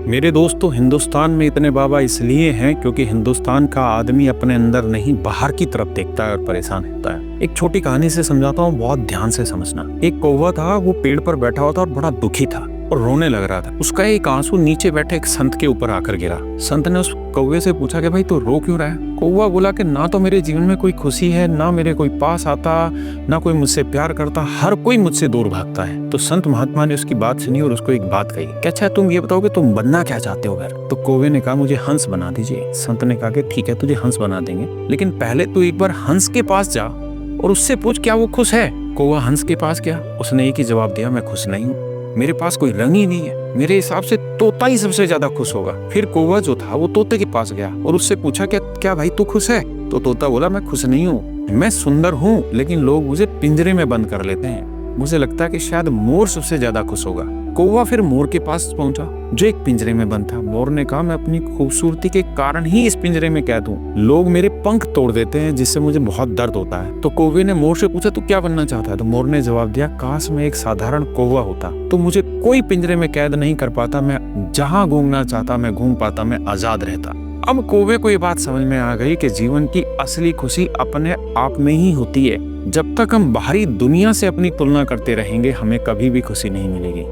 मेरे दोस्त तो हिंदुस्तान में इतने बाबा इसलिए हैं क्योंकि हिंदुस्तान का आदमी अपने अंदर नहीं बाहर की तरफ देखता है और परेशान होता है। एक छोटी कहानी से समझाता हूँ, बहुत ध्यान से समझना। एक कौवा था, वो पेड़ पर बैठा हुआ था और बड़ा दुखी था और रोने लग रहा था। उसका एक आंसू नीचे बैठे एक संत के ऊपर आकर गिरा। संत ने उस कौवे से पूछा कि भाई तू रो क्यों रहा है? कौवा बोला कि ना तो मेरे जीवन में कोई खुशी है, ना मेरे कोई पास आता, ना कोई मुझसे प्यार करता, हर कोई मुझसे दूर भागता है। तो संत महात्मा ने उसकी बात सुनी और उसको एक बात कही कि अच्छा तुम ये बताओ कि तुम बनना क्या चाहते हो घर? तो कौवे ने कहा मुझे हंस बना दीजिए। संत ने कहा कि ठीक है तुझे हंस बना देंगे, लेकिन पहले तू एक बार हंस के पास जा और उससे पूछ क्या वो खुश है। कौवा हंस के पास गया, उसने एक ही जवाब दिया, मैं खुश नहीं हूँ, मेरे पास कोई रंग ही नहीं है, मेरे हिसाब से तोता ही सबसे ज्यादा खुश होगा। फिर कौवा जो था वो तोते के पास गया और उससे पूछा क्या भाई तू खुश है? तो तोता बोला मैं खुश नहीं हूँ, मैं सुंदर हूँ लेकिन लोग मुझे पिंजरे में बंद कर लेते हैं, मुझे लगता है कि शायद मोर सबसे ज्यादा खुश होगा। कौवा फिर मोर के पास पहुंचा जो एक पिंजरे में बंद था। मोर ने कहा मैं अपनी खूबसूरती के कारण ही इस पिंजरे में कैद हूँ, लोग मेरे पंख तोड़ देते हैं जिससे मुझे बहुत दर्द होता है। तो कौवे ने मोर से पूछा तू क्या बनना चाहता है? तो मोर ने जवाब दिया काश मैं एक साधारण कौवा होता तो मुझे कोई पिंजरे में कैद नहीं कर पाता, मैं जहाँ घूमना चाहता मैं घूम पाता, मैं आजाद रहता। अब कौवे को ये बात समझ में आ गई कि जीवन की असली खुशी अपने आप में ही होती है। जब तक हम बाहरी दुनिया से अपनी तुलना करते रहेंगे हमें कभी भी खुशी नहीं मिलेगी।